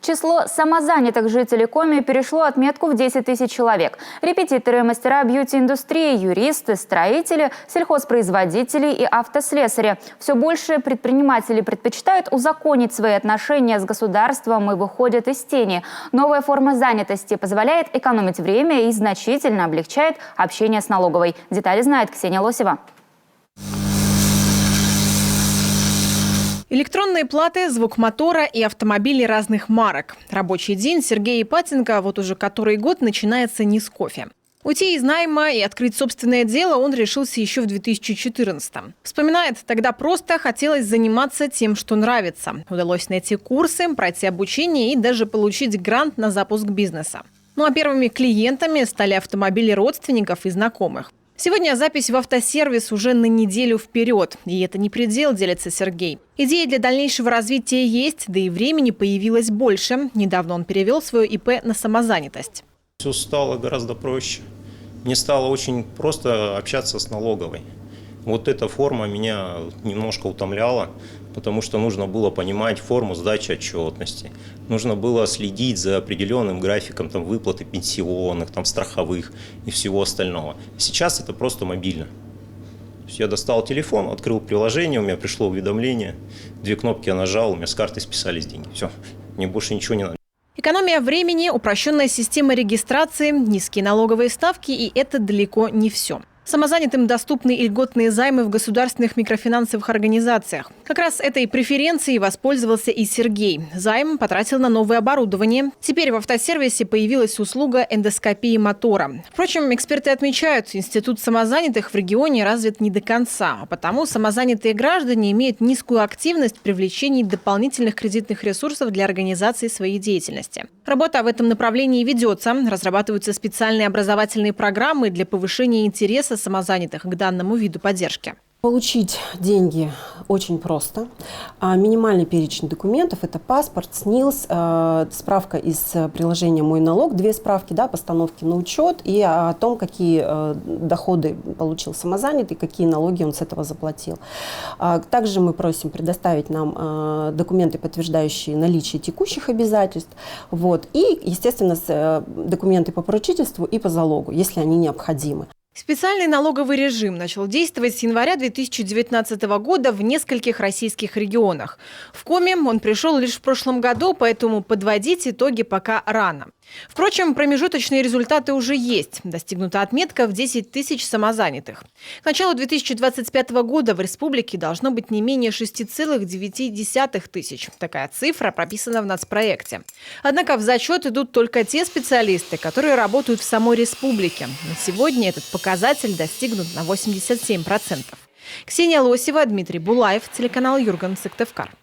Число самозанятых жителей Коми перешло отметку в 10 тысяч человек. Репетиторы, мастера бьюти-индустрии, юристы, строители, сельхозпроизводители и автослесари. Все больше предпринимателей предпочитают узаконить свои отношения с государством и выходят из тени. Новая форма занятости позволяет экономить время и значительно облегчает общение с налоговой. Детали знает Ксения Лосева. Электронные платы, звук мотора и автомобили разных марок. Рабочий день Сергея Ипатенко вот уже который год начинается не с кофе. Уйти из найма и открыть собственное дело он решился еще в 2014-м. Вспоминает, тогда просто хотелось заниматься тем, что нравится. Удалось найти курсы, пройти обучение и даже получить грант на запуск бизнеса. Ну а первыми клиентами стали автомобили родственников и знакомых. Сегодня запись в автосервис уже на неделю вперед. И это не предел, делится Сергей. Идеи для дальнейшего развития есть, да и времени появилось больше. Недавно он перевел свое ИП на самозанятость. Все стало гораздо проще. Мне стало очень просто общаться с налоговой. Вот эта форма меня немножко утомляла, потому что нужно было понимать форму сдачи отчетности. Нужно было следить за определенным графиком выплаты пенсионных, страховых и всего остального. Сейчас это просто мобильно. То есть я достал телефон, открыл приложение, у меня пришло уведомление, 2 кнопки я нажал, у меня с карты списались деньги. Все, мне больше ничего не надо. Экономия времени, упрощенная система регистрации, низкие налоговые ставки, и это далеко не все. Самозанятым доступны и льготные займы в государственных микрофинансовых организациях. Как раз этой преференцией воспользовался и Сергей. Займ потратил на новое оборудование. Теперь в автосервисе появилась услуга эндоскопии мотора. Впрочем, эксперты отмечают, институт самозанятых в регионе развит не до конца. А потому самозанятые граждане имеют низкую активность в привлечении дополнительных кредитных ресурсов для организации своей деятельности. Работа в этом направлении ведется. Разрабатываются специальные образовательные программы для повышения интереса самозанятых к данному виду поддержки. Получить деньги очень просто. Минимальный перечень документов – это паспорт, СНИЛС, справка из приложения «Мой налог», 2 справки, постановки на учет и о том, какие доходы получил самозанятый, какие налоги он с этого заплатил. Также мы просим предоставить нам документы, подтверждающие наличие текущих обязательств, и, естественно, документы по поручительству и по залогу, если они необходимы. Специальный налоговый режим начал действовать с января 2019 года в нескольких российских регионах. В Коми он пришел лишь в прошлом году, поэтому подводить итоги пока рано. Впрочем, промежуточные результаты уже есть. Достигнута отметка в 10 тысяч самозанятых. К началу 2025 года в республике должно быть не менее 6,9 тысяч. Такая цифра прописана в нацпроекте. Однако в зачет идут только те специалисты, которые работают в самой республике. На сегодня этот показатель достигнут на 87%. Ксения Лосева, Дмитрий Булаев, телеканал Юрган, Сыктывкар.